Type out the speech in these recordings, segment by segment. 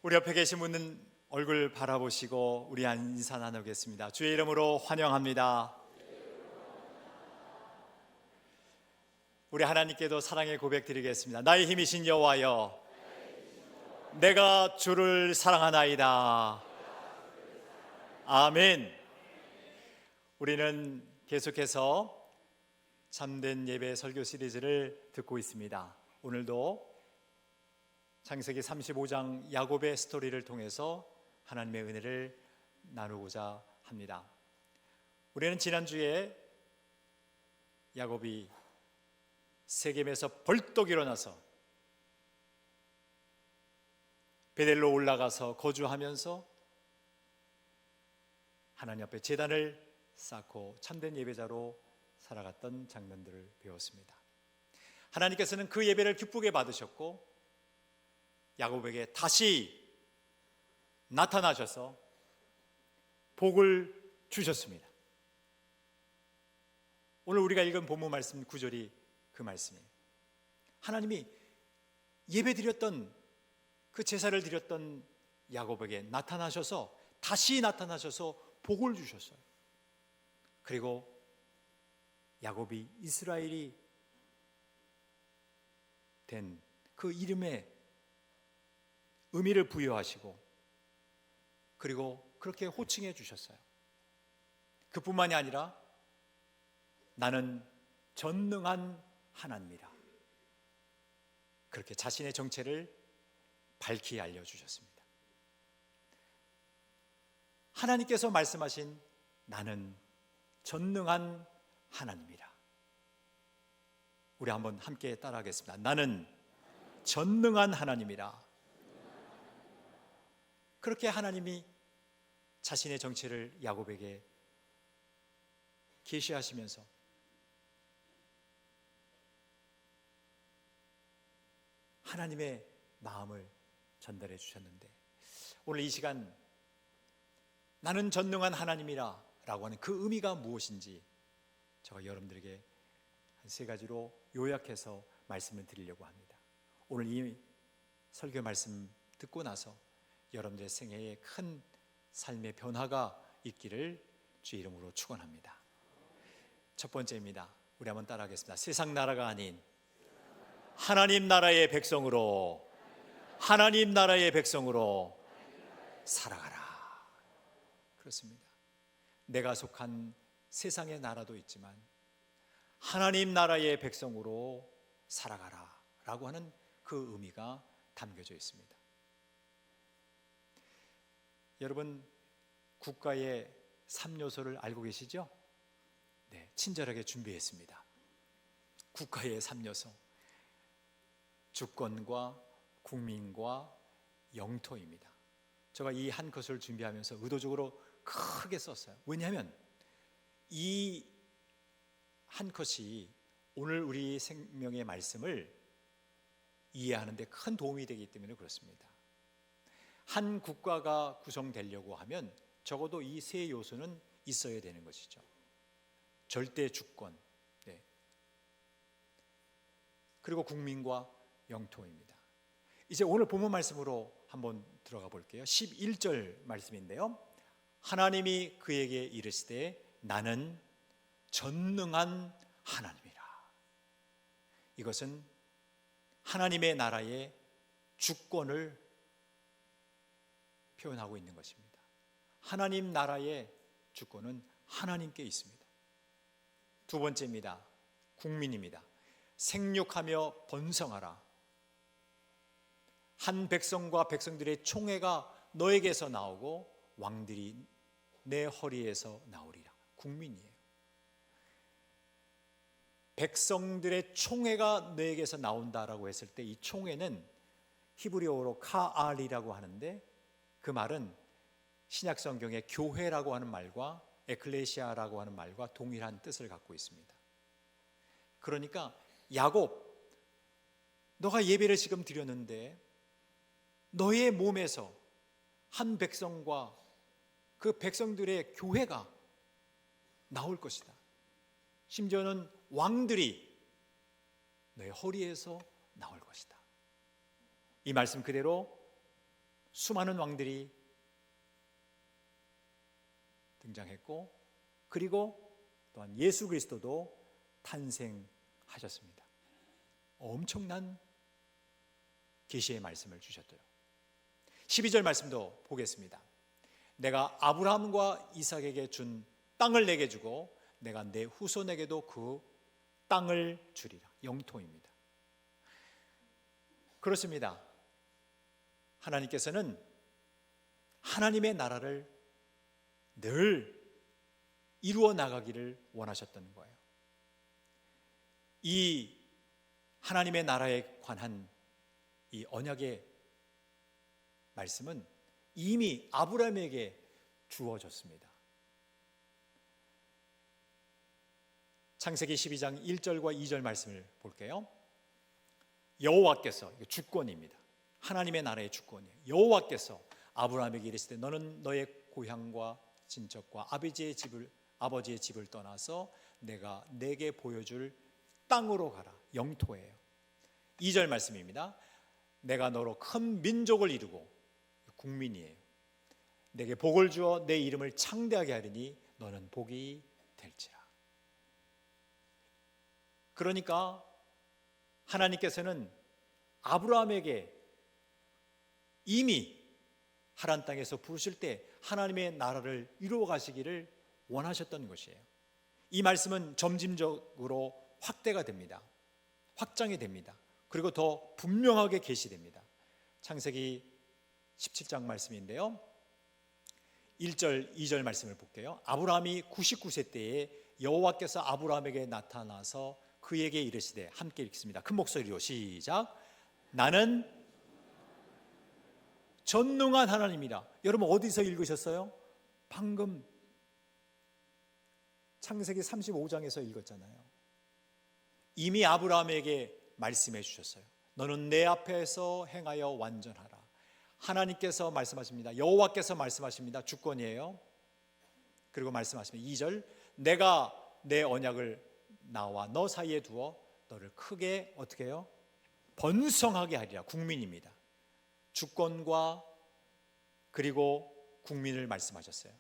우리 옆에 계신 분은 얼굴 바라보시고 우리 인사 나누겠습니다. 주의 이름으로 환영합니다. 우리 하나님께도 사랑의 고백 드리겠습니다. 나의 힘이신 여호와여, 내가 주를 사랑하나이다. 아멘. 우리는 계속해서 참된 예배 설교 시리즈를 듣고 있습니다. 오늘도 창세기 35장 야곱의 스토리를 통해서 하나님의 은혜를 나누고자 합니다. 우리는 지난주에 야곱이 세겜에서 벌떡 일어나서 베델로 올라가서 거주하면서 하나님 앞에 제단을 쌓고 참된 예배자로 살아갔던 장면들을 배웠습니다. 하나님께서는 그 예배를 기쁘게 받으셨고 야곱에게 다시 나타나셔서 복을 주셨습니다. 오늘 우리가 읽은 본문 말씀 9절이 그 말씀이에요. 하나님이 예배드렸던 그 제사를 드렸던 야곱에게 나타나셔서 다시 나타나셔서 복을 주셨어요. 그리고 야곱이 이스라엘이 된 그 이름에 의미를 부여하시고 그리고 그렇게 호칭해 주셨어요. 그뿐만이 아니라 나는 전능한 하나님이라, 그렇게 자신의 정체를 밝히 알려주셨습니다. 하나님께서 말씀하신 나는 전능한 하나님이라. 우리 한번 함께 따라하겠습니다. 나는 전능한 하나님이라. 그렇게 하나님이 자신의 정체를 야곱에게 계시하시면서 하나님의 마음을 전달해 주셨는데, 오늘 이 시간 나는 전능한 하나님이라 라고 하는 그 의미가 무엇인지 제가 여러분들에게 한 세 가지로 요약해서 말씀을 드리려고 합니다. 오늘 이 설교 말씀 듣고 나서 여러분들의 생애에 큰 삶의 변화가 있기를 주의 이름으로 축원합니다. 첫 번째입니다. 우리 한번 따라하겠습니다. 세상 나라가 아닌 하나님 나라의 백성으로, 하나님 나라의 백성으로 살아가라. 그렇습니다. 내가 속한 세상의 나라도 있지만 하나님 나라의 백성으로 살아가라 라고 하는 그 의미가 담겨져 있습니다. 여러분, 국가의 3요소를 알고 계시죠? 네, 친절하게 준비했습니다. 국가의 3요소, 주권과 국민과 영토입니다. 제가 이 한 컷을 준비하면서 의도적으로 크게 썼어요. 왜냐하면 이 한 컷이 오늘 우리 생명의 말씀을 이해하는 데 큰 도움이 되기 때문에 그렇습니다. 한 국가가 구성되려고 하면 적어도 이 세 요소는 있어야 되는 것이죠. 절대 주권, 네. 그리고 국민과 영토입니다. 이제 오늘 본문 말씀으로 한번 들어가 볼게요. 11절 말씀인데요. 하나님이 그에게 이르시되 나는 전능한 하나님이라. 이것은 하나님의 나라의 주권을 표현하고 있는 것입니다. 하나님 나라의 주권은 하나님께 있습니다. 두 번째입니다. 국민입니다. 생육하며 번성하라. 한 백성과 백성들의 총회가 너에게서 나오고 왕들이 내 허리에서 나오리라. 국민이에요. 백성들의 총회가 너에게서 나온다라고 했을 때 이 총회는 히브리어로 카알이라고 하는데 그 말은 신약 성경의 교회라고 하는 말과 에클레시아라고 하는 말과 동일한 뜻을 갖고 있습니다. 그러니까 야곱, 너가 예배를 지금 드렸는데 너의 몸에서 한 백성과 그 백성들의 교회가 나올 것이다. 심지어는 왕들이 너의 허리에서 나올 것이다. 이 말씀 그대로 수많은 왕들이 등장했고, 그리고 또한 예수 그리스도도 탄생하셨습니다. 엄청난 계시의 말씀을 주셨대요. 12절 말씀도 보겠습니다. 내가 아브라함과 이삭에게 준 땅을 내게 주고 내가 내 후손에게도 그 땅을 주리라. 영토입니다. 그렇습니다. 하나님께서는 하나님의 나라를 늘 이루어 나가기를 원하셨던 거예요. 이 하나님의 나라에 관한 이 언약의 말씀은 이미 아브라함에게 주어졌습니다. 창세기 12장 1절과 2절 말씀을 볼게요. 여호와께서, 이거 주권입니다. 하나님의 나라의 주권이에요. 여호와께서 아브라함에게 이르시되 너는 너의 고향과 친척과 아버지의 집을 떠나서 내가 내게 보여줄 땅으로 가라. 영토예요. 2절 말씀입니다. 내가 너로 큰 민족을 이루고, 국민이에요. 내게 복을 주어 내 이름을 창대하게 하리니 너는 복이 될지라. 그러니까 하나님께서는 아브라함에게 이미 하란 땅에서 부르실 때 하나님의 나라를 이루어 가시기를 원하셨던 것이에요. 이 말씀은 점진적으로 확대가 됩니다. 확장이 됩니다. 그리고 더 분명하게 계시됩니다. 창세기 17장 말씀인데요, 1절 2절 말씀을 볼게요. 아브라함이 99세 때에 여호와께서 아브라함에게 나타나서 그에게 이르시되, 함께 읽습니다. 큰 목소리로 시작. 나는 전능한 하나님이라. 여러분 어디서 읽으셨어요? 방금 창세기 35장에서 읽었잖아요. 이미 아브라함에게 말씀해 주셨어요. 너는 내 앞에서 행하여 완전하라. 하나님께서 말씀하십니다. 여호와께서 말씀하십니다. 주권이에요. 그리고 말씀하십니다. 2절, 내가 내 언약을 나와 너 사이에 두어 너를 크게 어떻게 해요? 번성하게 하리라. 국민입니다. 주권과 그리고 국민을 말씀하셨어요.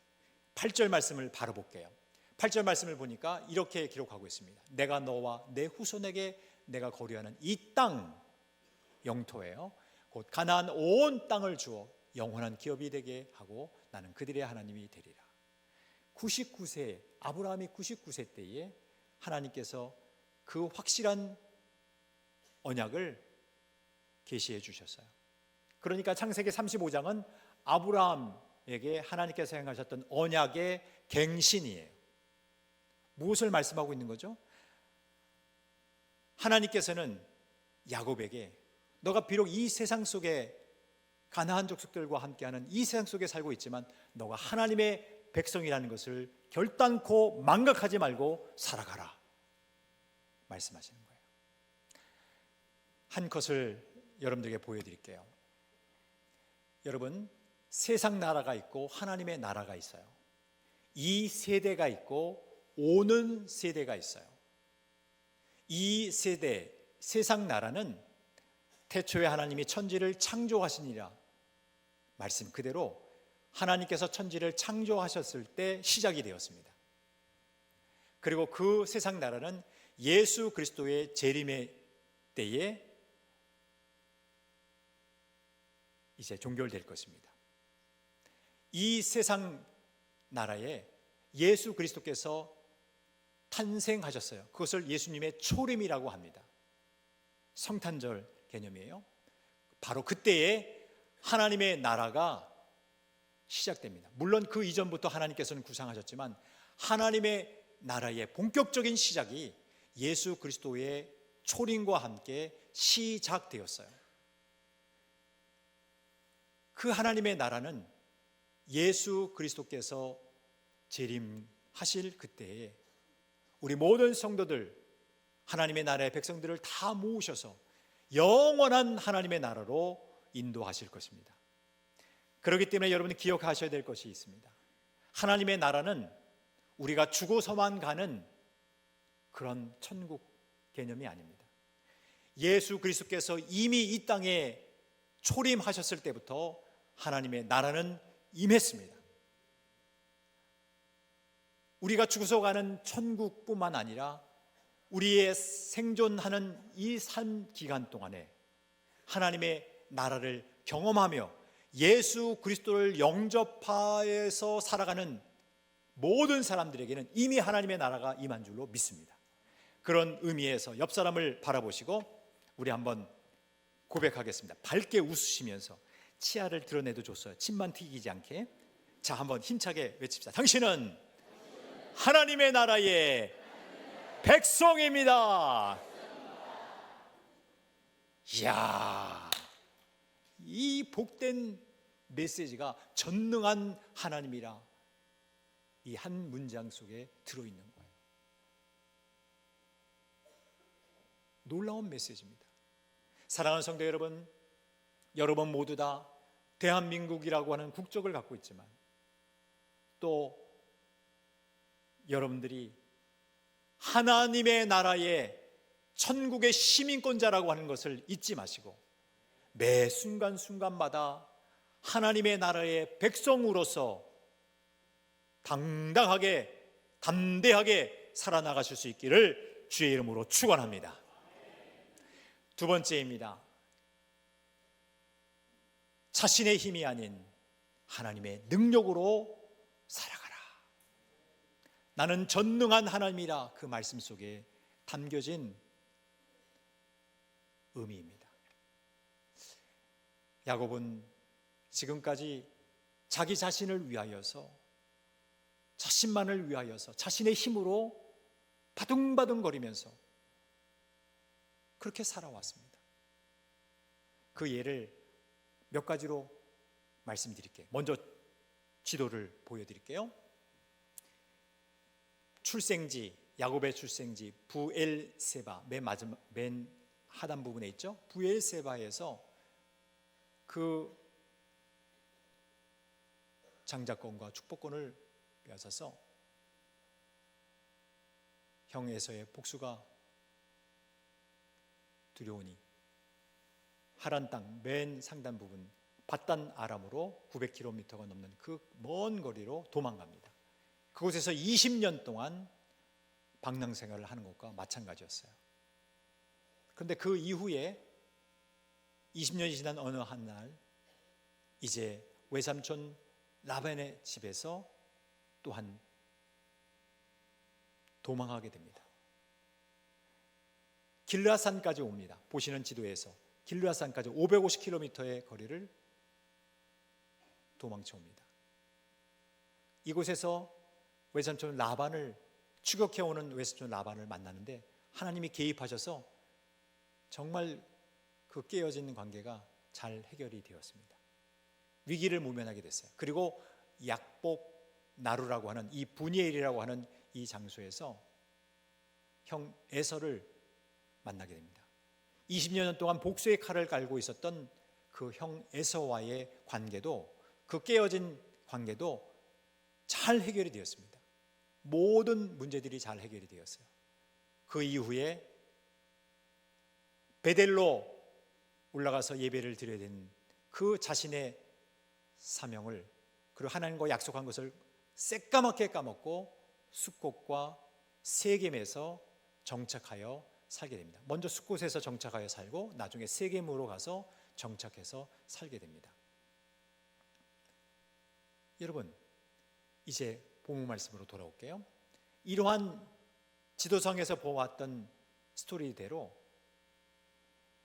8절 말씀을 바로 볼게요. 8절 말씀을 보니까 이렇게 기록하고 있습니다. 내가 너와 내 후손에게 내가 거류하는 이 땅, 영토예요. 곧 가나안 온 땅을 주어 영원한 기업이 되게 하고 나는 그들의 하나님이 되리라. 99세, 아브라함이 99세 때에 하나님께서 그 확실한 언약을 계시해 주셨어요. 그러니까 창세기 35장은 아브라함에게 하나님께서 행하셨던 언약의 갱신이에요. 무엇을 말씀하고 있는 거죠? 하나님께서는 야곱에게 너가 비록 이 세상 속에 가나안 족속들과 함께하는 이 세상 속에 살고 있지만 너가 하나님의 백성이라는 것을 결단코 망각하지 말고 살아가라 말씀하시는 거예요. 한 컷을 여러분들에게 보여드릴게요. 여러분, 세상 나라가 있고 하나님의 나라가 있어요. 이 세대가 있고 오는 세대가 있어요. 이 세대, 세상 나라는 태초에 하나님이 천지를 창조하시니라 말씀 그대로 하나님께서 천지를 창조하셨을 때 시작이 되었습니다. 그리고 그 세상 나라는 예수 그리스도의 재림의 때에 이제 종결될 것입니다. 이 세상 나라에 예수 그리스도께서 탄생하셨어요. 그것을 예수님의 초림이라고 합니다. 성탄절 개념이에요. 바로 그때에 하나님의 나라가 시작됩니다. 물론 그 이전부터 하나님께서는 구상하셨지만 하나님의 나라의 본격적인 시작이 예수 그리스도의 초림과 함께 시작되었어요. 그 하나님의 나라는 예수 그리스도께서 재림하실 그때에 우리 모든 성도들, 하나님의 나라의 백성들을 다 모으셔서 영원한 하나님의 나라로 인도하실 것입니다. 그렇기 때문에 여러분이 기억하셔야 될 것이 있습니다. 하나님의 나라는 우리가 죽어서만 가는 그런 천국 개념이 아닙니다. 예수 그리스도께서 이미 이 땅에 초림하셨을 때부터 하나님의 나라는 임했습니다. 우리가 죽어서가는 천국뿐만 아니라 우리의 생존하는 이 삶 기간 동안에 하나님의 나라를 경험하며 예수 그리스도를 영접하여서 살아가는 모든 사람들에게는 이미 하나님의 나라가 임한 줄로 믿습니다. 그런 의미에서 옆 사람을 바라보시고 우리 한번 고백하겠습니다. 밝게 웃으시면서 치아를 드러내도 좋어요. 침만 튀기지 않게. 자, 한번 힘차게 외칩시다. 당신은 하나님의 나라의 백성입니다. 이야, 이 복된 메시지가 전능한 하나님이라 이 한 문장 속에 들어있는 거예요. 놀라운 메시지입니다. 사랑하는 성도 여러분, 여러분 모두 다 대한민국이라고 하는 국적을 갖고 있지만 또 여러분들이 하나님의 나라의 천국의 시민권자라고 하는 것을 잊지 마시고 매 순간순간마다 하나님의 나라의 백성으로서 당당하게 담대하게 살아나가실 수 있기를 주의 이름으로 축원합니다. 두 번째입니다. 자신의 힘이 아닌 하나님의 능력으로 살아가라. 나는 전능한 하나님이라, 그 말씀 속에 담겨진 의미입니다. 야곱은 지금까지 자기 자신을 위하여서, 자신만을 위하여서 자신의 힘으로 바둥바둥거리면서 그렇게 살아왔습니다. 그 예를 몇 가지로 말씀드릴게요. 먼저 지도를 보여드릴게요. 출생지, 야곱의 출생지 부엘세바, 맨 하단 부분에 있죠. 부엘세바에서 그 장자권과 축복권을 빼앗아서 형 에서의 복수가 두려우니 하란 땅 맨 상단 부분 밧단 아람으로 900km가 넘는 그 먼 거리로 도망갑니다. 그곳에서 20년 동안 방랑 생활을 하는 것과 마찬가지였어요. 그런데 그 이후에 20년이 지난 어느 한 날 이제 외삼촌 라반의 집에서 또한 도망하게 됩니다. 길르앗산까지 옵니다. 보시는 지도에서 길르앗산까지 550km의 거리를 도망쳐 옵니다. 이곳에서 외삼촌 라반을 추격해오는 외삼촌 라반을 만나는데 하나님이 개입하셔서 정말 그 깨어진 관계가 잘 해결이 되었습니다. 위기를 모면하게 됐어요. 그리고 약복 나루라고 하는 이 분이엘이라고 하는 이 장소에서 형 에서를 만나게 됩니다. 20년 동안 복수의 칼을 갈고 있었던 그 형 에서와의 관계도, 그 깨어진 관계도 잘 해결이 되었습니다. 모든 문제들이 잘 해결이 되었어요. 그 이후에 베델로 올라가서 예배를 드려야 되는 그 자신의 사명을, 그리고 하나님과 약속한 것을 새까맣게 까먹고 숫곳과 세겜에서 정착하여 살게 됩니다. 먼저 숫곳에서 정착하여 살고 나중에 세겜으로 가서 정착해서 살게 됩니다. 여러분, 이제 본문 말씀으로 돌아올게요. 이러한 지도상에서 보았던 스토리대로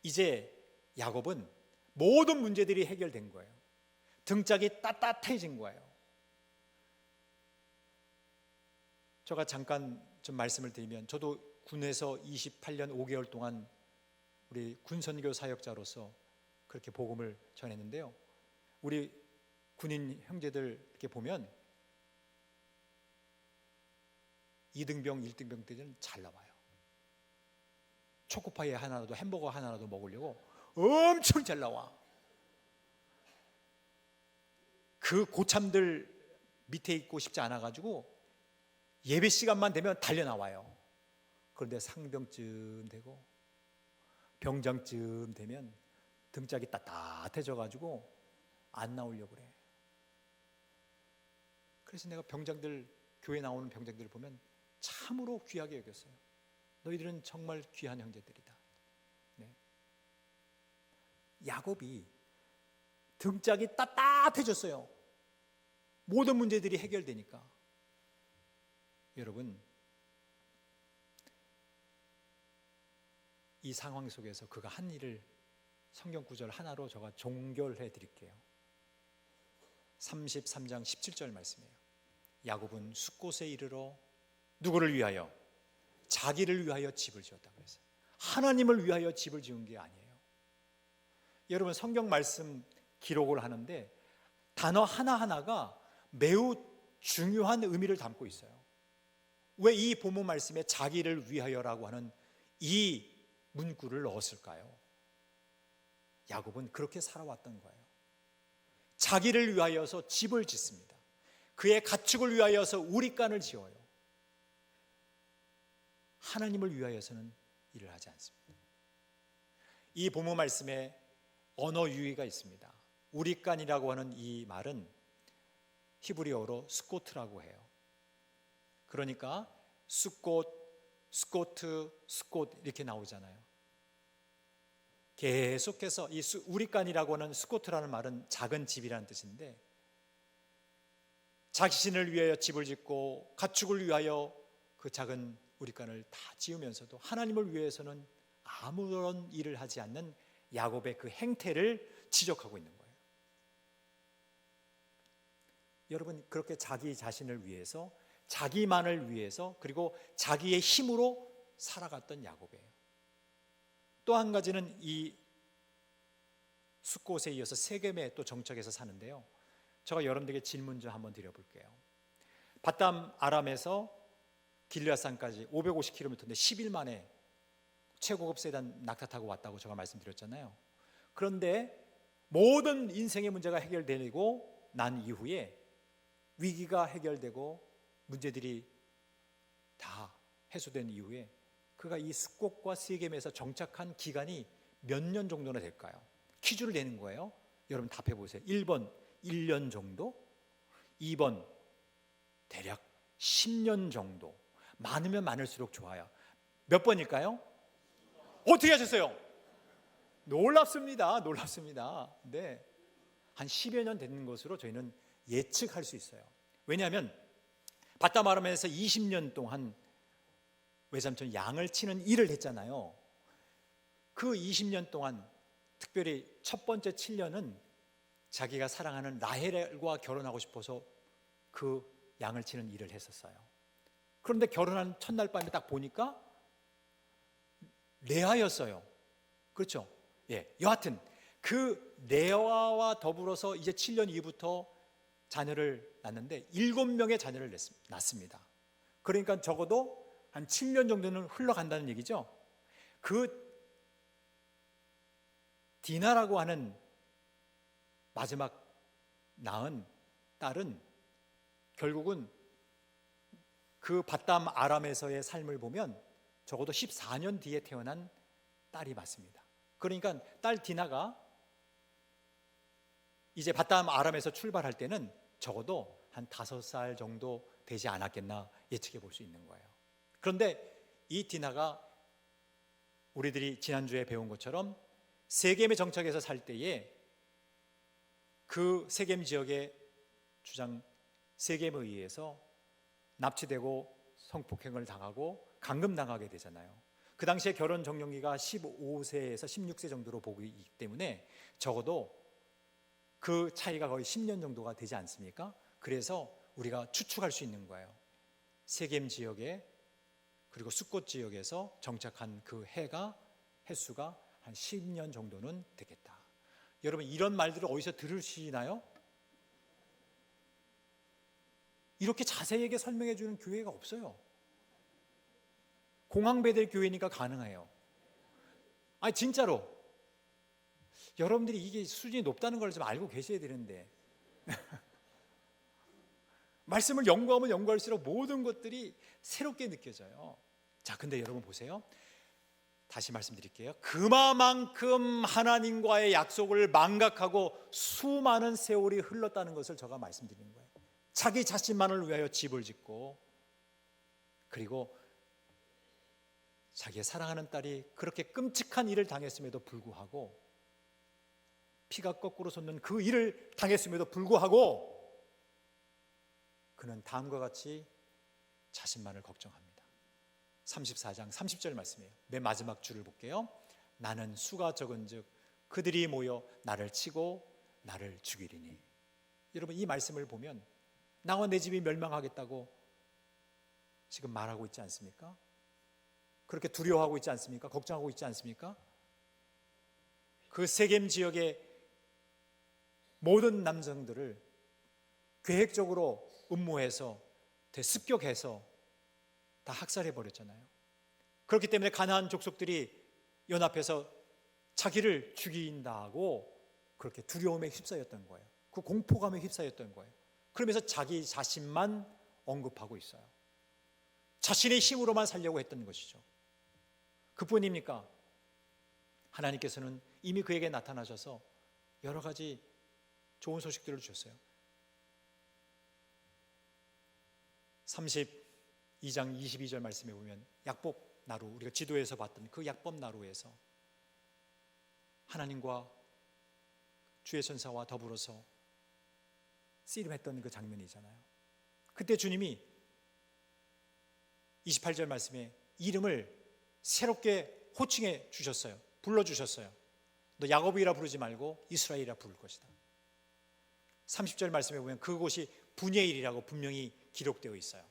이제 야곱은 모든 문제들이 해결된 거예요. 등짝이 따뜻해진 거예요. 제가 잠깐 좀 말씀을 드리면, 저도 군에서 28년 5개월 동안 우리 군선교 사역자로서 그렇게 복음을 전했는데요. 우리 군인 형제들 이렇게 보면 2등병, 1등병 때는 잘 나와요. 초코파이 하나라도, 햄버거 하나라도 먹으려고 엄청 잘 나와. 그 고참들 밑에 있고 싶지 않아가지고 예배 시간만 되면 달려 나와요. 그런데 상병쯤 되고 병장쯤 되면 등짝이 따뜻해져가지고 안 나오려고 그래. 그래서 내가 병장들, 교회 나오는 병장들을 보면 참으로 귀하게 여겼어요. 너희들은 정말 귀한 형제들이다. 네. 야곱이 등짝이 따뜻해졌어요. 모든 문제들이 해결되니까. 여러분, 이 상황 속에서 그가 한 일을 성경 구절 하나로 제가 종결해 드릴게요. 33장 17절 말씀이에요. 야곱은 숫곳에 이르러 누구를 위하여? 자기를 위하여 집을 지었다 그랬어요. 하나님을 위하여 집을 지은 게 아니에요. 여러분, 성경 말씀 기록을 하는데 단어 하나하나가 매우 중요한 의미를 담고 있어요. 왜 이 본문 말씀에 자기를 위하여라고 하는 이 문구를 넣었을까요? 야곱은 그렇게 살아왔던 거예요. 자기를 위하여서 집을 짓습니다. 그의 가축을 위하여서 우리간을 지어요. 하나님을 위하여서는 일을 하지 않습니다. 이 본문 말씀에 언어 유희가 있습니다. 우리간이라고 하는 이 말은 히브리어로 스코트라고 해요. 그러니까 스콧, 스코트, 스콧 이렇게 나오잖아요. 계속해서 이 우리간이라고 하는 스코트라는 말은 작은 집이라는 뜻인데, 자신을 위하여 집을 짓고 가축을 위하여 그 작은 우리간을 다 지으면서도 하나님을 위해서는 아무런 일을 하지 않는 야곱의 그 행태를 지적하고 있는 거예요. 여러분, 그렇게 자기 자신을 위해서, 자기만을 위해서, 그리고 자기의 힘으로 살아갔던 야곱이에요. 또 한 가지는 이 숫곳에 이어서 세겜에 또 정착해서 사는데요. 제가 여러분들에게 질문 좀 한번 드려볼게요. 바담 아람에서 길르앗산까지 550km인데 10일 만에 최고급 세단 낙타 타고 왔다고 제가 말씀드렸잖아요. 그런데 모든 인생의 문제가 해결되고 난 이후에, 위기가 해결되고 문제들이 다 해소된 이후에 그가 이 숫곳과 세겜에서 정착한 기간이 몇 년 정도나 될까요? 퀴즈를 내는 거예요. 여러분 답해 보세요. 1번 1년 정도, 2번 대략 10년 정도. 많으면 많을수록 좋아요. 몇 번일까요? 어떻게 하셨어요? 놀랍습니다. 놀랍습니다. 네, 한 10여 년 되는 것으로 저희는 예측할 수 있어요. 왜냐하면 바담 아람에서 20년 동안 외삼촌 양을 치는 일을 했잖아요. 그 20년 동안 특별히 첫 번째 7년은 자기가 사랑하는 라헬과 결혼하고 싶어서 그 양을 치는 일을 했었어요. 그런데 결혼한 첫날 밤에 딱 보니까 레아였어요. 그렇죠? 예, 여하튼 그 레아와 더불어서 이제 7년 이후부터 자녀를 낳는데 7명의 자녀를 낳습니다. 그러니까 적어도 한 7년 정도는 흘러간다는 얘기죠. 그 디나라고 하는 마지막 낳은 딸은 결국은 그 바담 아람에서의 삶을 보면 적어도 14년 뒤에 태어난 딸이 맞습니다. 그러니까 딸 디나가 이제 바담 아람에서 출발할 때는 적어도 한 5살 정도 되지 않았겠나 예측해 볼 수 있는 거예요. 그런데 이 디나가 우리들이 지난주에 배운 것처럼 세겜에 정착해서 살 때에 그 세겜 지역의 주장 세겜에 의해서 납치되고 성폭행을 당하고 감금당하게 되잖아요. 그 당시에 결혼 적령기가 15세에서 16세 정도로 보기 때문에 적어도 그 차이가 거의 10년 정도가 되지 않습니까? 그래서 우리가 추측할 수 있는 거예요. 세겜 지역에 그리고 숫곳 지역에서 정착한 그 횟수가 한 10년 정도는 되겠다. 여러분, 이런 말들을 어디서 들으시나요? 이렇게 자세하게 설명해 주는 교회가 없어요. 공항배들 교회니까 가능해요. 아니 진짜로 여러분들이 이게 수준이 높다는 걸 좀 알고 계셔야 되는데 말씀을 연구하면 연구할수록 모든 것들이 새롭게 느껴져요. 자, 근데 여러분 보세요. 다시 말씀드릴게요. 그만큼 하나님과의 약속을 망각하고 수많은 세월이 흘렀다는 것을 제가 말씀드리는 거예요. 자기 자신만을 위하여 집을 짓고, 그리고 자기의 사랑하는 딸이 그렇게 끔찍한 일을 당했음에도 불구하고, 피가 거꾸로 솟는 그 일을 당했음에도 불구하고 그는 다음과 같이 자신만을 걱정합니다. 34장 30절 말씀이에요. 맨 마지막 줄을 볼게요. 나는 수가 적은즉 그들이 모여 나를 치고 나를 죽이리니. 여러분, 이 말씀을 보면 나와 내 집이 멸망하겠다고 지금 말하고 있지 않습니까? 그렇게 두려워하고 있지 않습니까? 걱정하고 있지 않습니까? 그 세겜 지역의 모든 남성들을 계획적으로 음모해서 습격해서 다 학살해 버렸잖아요. 그렇기 때문에 가나안 족속들이 연합해서 자기를 죽인다고 그렇게 두려움에 휩싸였던 거예요. 그 공포감에 휩싸였던 거예요. 그러면서 자기 자신만 언급하고 있어요. 자신의 힘으로만 살려고 했던 것이죠. 그뿐입니까? 하나님께서는 이미 그에게 나타나셔서 여러 가지 좋은 소식들을 주셨어요. 32장 22절 말씀에 보면 약법 나루, 우리가 지도에서 봤던 그 약법 나루에서 하나님과 주의 천사와 더불어서 씨름했던 그 장면이잖아요. 그때 주님이 28절 말씀에 이름을 새롭게 호칭해 주셨어요. 불러주셨어요. 너 야곱이라 부르지 말고 이스라엘이라 부를 것이다. 30절 말씀에 보면 그곳이 분예일이라고 분명히 기록되어 있어요.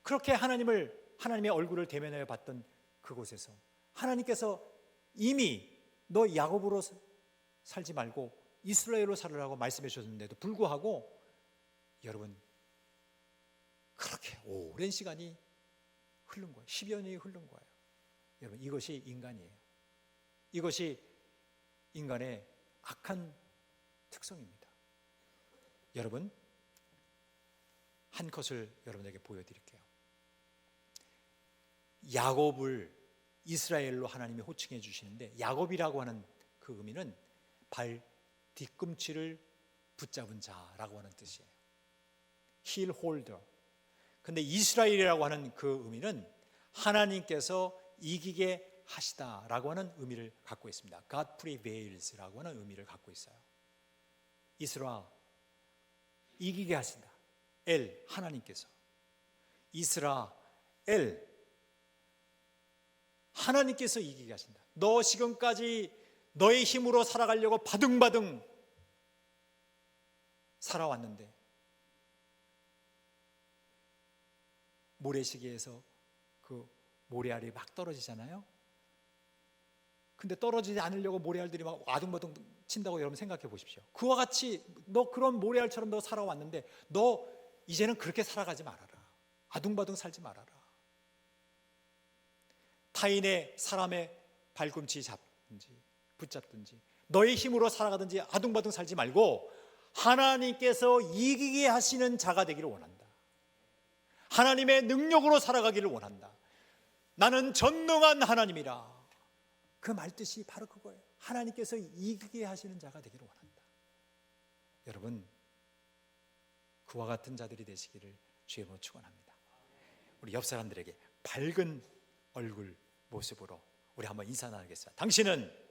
그렇게 하나님의 얼굴을 대면하여 봤던 그곳에서 하나님께서 이미 너 야곱으로 살지 말고 이스라엘로 살으라고 말씀해 주셨는데도 불구하고 여러분, 그렇게 오랜 시간이 흐른 거예요. 10여 년이 흐른 거예요. 여러분, 이것이 인간이에요. 이것이 인간의 악한 특성입니다. 여러분, 한 컷을 여러분에게 보여드릴게요. 야곱을 이스라엘로 하나님이 호칭해 주시는데, 야곱이라고 하는 그 의미는 발 뒤꿈치를 붙잡은 자라고 하는 뜻이에요. heel holder. 근데 이스라엘이라고 하는 그 의미는 하나님께서 이기게 하시다라고 하는 의미를 갖고 있습니다. God prevails라고 하는 의미를 갖고 있어요. 이스라, 이기게 하신다. 엘, 하나님께서. 이스라엘, 하나님께서 이기게 하신다. 너 지금까지 너의 힘으로 살아가려고 바둥바둥 살아왔는데 모래시계에서 그 모래알이 막 떨어지잖아요. 근데 떨어지지 않으려고 모래알들이 막 아둥바둥 친다고 여러분 생각해 보십시오. 그와 같이 너 그런 모래알처럼 너 살아왔는데 너 이제는 그렇게 살아가지 말아라. 아둥바둥 살지 말아라. 타인의 사람의 발꿈치 잡든지 붙잡든지 너의 힘으로 살아가든지 아둥바둥 살지 말고 하나님께서 이기게 하시는 자가 되기를 원한다. 하나님의 능력으로 살아가기를 원한다. 나는 전능한 하나님이라. 그 말뜻이 바로 그거예요. 하나님께서 이기게 하시는 자가 되기를 원한다. 여러분, 그와 같은 자들이 되시기를 주의 이름으로 축원합니다. 우리 옆 사람들에게 밝은 얼굴 모습으로 우리 한번 인사 나누겠습니다. 당신은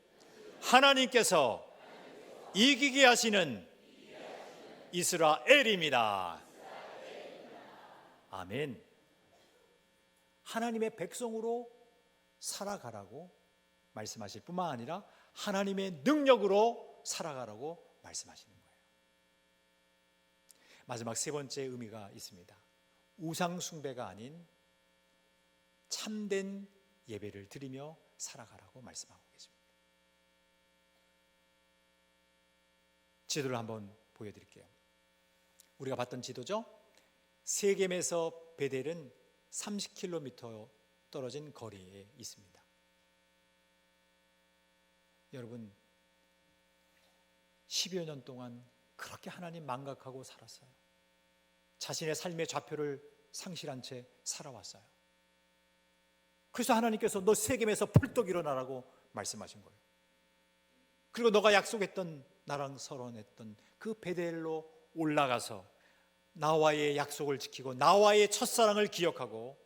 하나님께서 이기게 하시는 이스라엘입니다. 아멘. 하나님의 백성으로 살아가라고 말씀하실 뿐만 아니라 하나님의 능력으로 살아가라고 말씀하시는 거예요. 마지막 세 번째 의미가 있습니다. 우상 숭배가 아닌 참된 예배를 드리며 살아가라고 말씀하고 계십니다. 지도를 한번 보여드릴게요. 우리가 봤던 지도죠. 세겜에서 베델은 30km 떨어진 거리에 있습니다. 여러분, 10여 년 동안 그렇게 하나님 망각하고 살았어요. 자신의 삶의 좌표를 상실한 채 살아왔어요. 그래서 하나님께서 너 세겜에서 벌떡 일어나라고 말씀하신 거예요. 그리고 너가 약속했던, 나랑 서론했던 그 베델로 올라가서 나와의 약속을 지키고 나와의 첫사랑을 기억하고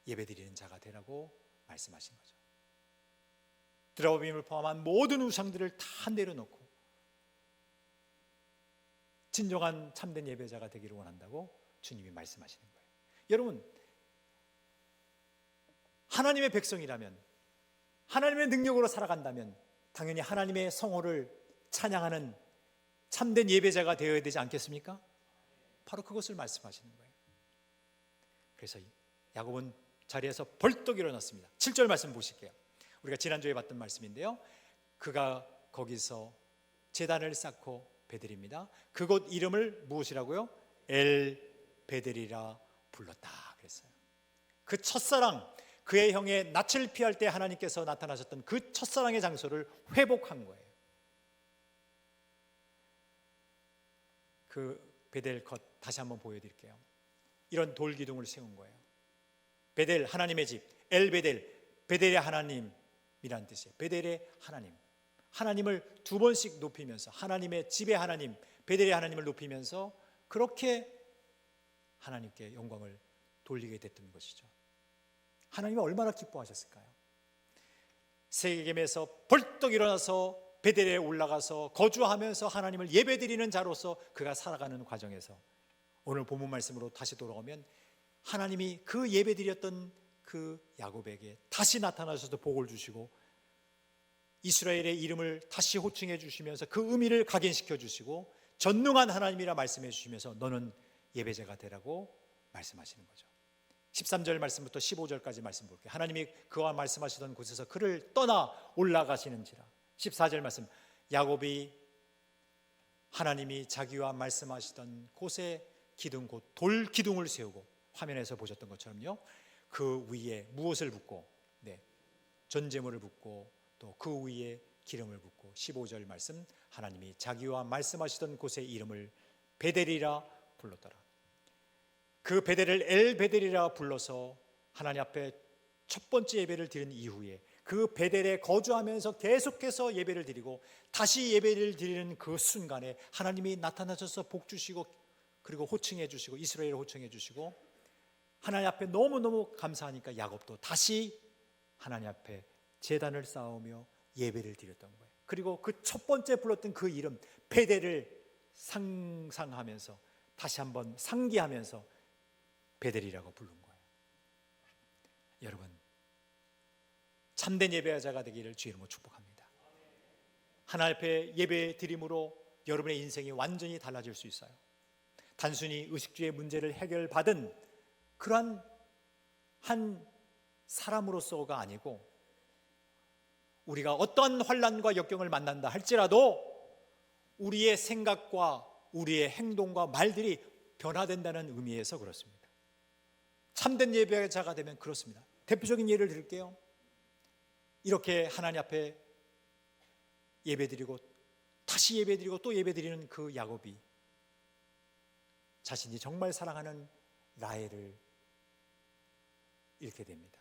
예배드리는 자가 되라고 말씀하신 거죠. 드라우빔을 포함한 모든 우상들을 다 내려놓고 진정한 참된 예배자가 되기를 원한다고 주님이 말씀하시는 거예요. 여러분, 하나님의 백성이라면, 하나님의 능력으로 살아간다면 당연히 하나님의 성호를 찬양하는 참된 예배자가 되어야 되지 않겠습니까? 바로 그것을 말씀하시는 거예요. 그래서 야곱은 자리에서 벌떡 일어났습니다. 7절 말씀 보실게요. 우리가 지난주에 봤던 말씀인데요, 그가 거기서 제단을 쌓고 베델입니다. 그곳 이름을 무엇이라고요? 엘 베델이라 불렀다 그랬어요. 그 첫사랑, 그의 형의 낯을 피할 때 하나님께서 나타나셨던 그 첫사랑의 장소를 회복한 거예요. 그 베델 컷 다시 한번 보여드릴게요. 이런 돌 기둥을 세운 거예요. 베델, 하나님의 집, 엘 베델, 베델의 하나님이란 뜻이에요. 베델의 하나님, 하나님을 두 번씩 높이면서, 하나님의 집의 하나님, 베델의 하나님을 높이면서 그렇게 하나님께 영광을 돌리게 됐던 것이죠. 하나님이 얼마나 기뻐하셨을까요? 세겜에서 벌떡 일어나서 베델에 올라가서 거주하면서 하나님을 예배드리는 자로서 그가 살아가는 과정에서 오늘 본문 말씀으로 다시 돌아오면 하나님이 그 예배드렸던 그 야곱에게 다시 나타나셔서 복을 주시고 이스라엘의 이름을 다시 호칭해 주시면서 그 의미를 각인시켜 주시고 전능한 하나님이라 말씀해 주시면서 너는 예배자가 되라고 말씀하시는 거죠. 13절 말씀부터 15절까지 말씀 볼게요. 하나님이 그와 말씀하시던 곳에서 그를 떠나 올라가시는지라. 14절 말씀, 야곱이 하나님이 자기와 말씀하시던 곳에 기둥, 곧 돌 기둥을 세우고, 화면에서 보셨던 것처럼요, 그 위에 무엇을 붓고, 전제물을 붓고 또 그 위에 기름을 붓고, 15절 말씀, 하나님이 자기와 말씀하시던 곳의 이름을 베델이라 불렀더라. 그 베델을 엘 베델이라 불러서 하나님 앞에 첫 번째 예배를 드린 이후에 그 베델에 거주하면서 계속해서 예배를 드리고 다시 예배를 드리는 그 순간에 하나님이 나타나셔서 복 주시고 그리고 호칭해 주시고 이스라엘을 호칭해 주시고 하나님 앞에 너무너무 감사하니까 야곱도 다시 하나님 앞에 제단을 쌓으며 예배를 드렸던 거예요. 그리고 그 첫 번째 불렀던 그 이름 베델을 상상하면서 다시 한번 상기하면서 베델이라고 부른 거예요. 여러분, 참된 예배자가 되기를 주의 이름으로 축복합니다. 하나님 앞에 예배 드림으로 여러분의 인생이 완전히 달라질 수 있어요. 단순히 의식주의 문제를 해결받은 그러한 한 사람으로서가 아니고 우리가 어떠한 환난과 역경을 만난다 할지라도 우리의 생각과 우리의 행동과 말들이 변화된다는 의미에서 그렇습니다. 참된 예배자가 되면 그렇습니다. 대표적인 예를 드릴게요. 이렇게 하나님 앞에 예배드리고 다시 예배드리고 또 예배드리는 그 야곱이 자신이 정말 사랑하는 라헬을 잃게 됩니다.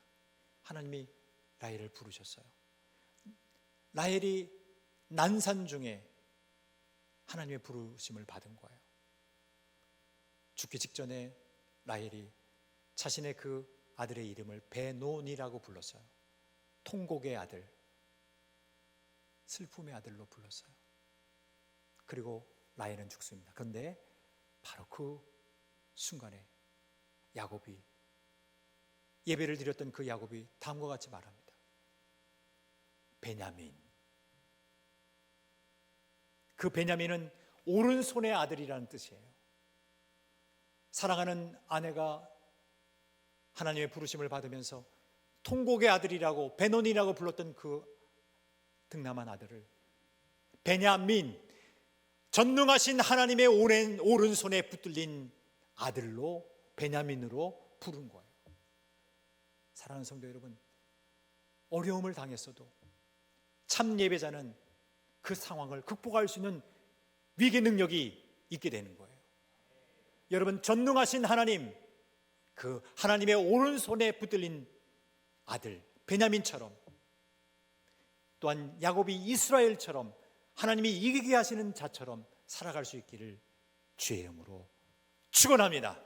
하나님이 라헬을 부르셨어요. 라헬이 난산 중에 하나님의 부르심을 받은 거예요. 죽기 직전에 라헬이 자신의 그 아들의 이름을 베논이라고 불렀어요. 통곡의 아들, 슬픔의 아들로 불렀어요. 그리고 라헬은 죽습니다. 그런데 바로 그 순간에 야곱이 예배를 드렸던 그 야곱이 다음과 같이 말합니다. 베냐민. 그 베냐민은 오른손의 아들이라는 뜻이에요. 사랑하는 아내가 하나님의 부르심을 받으면서 통곡의 아들이라고 베논이라고 불렀던 그 등남한 아들을 베냐민, 전능하신 하나님의 오른손에 붙들린 아들로 베냐민으로 부른 거예요. 사랑하는 성도 여러분, 어려움을 당했어도 참 예배자는 그 상황을 극복할 수 있는 위기 능력이 있게 되는 거예요. 여러분, 전능하신 하나님, 그 하나님의 오른손에 붙들린 아들 베냐민처럼, 또한 야곱이 이스라엘처럼 하나님이 이기게 하시는 자처럼 살아갈 수 있기를 주의 이름으로 축원합니다.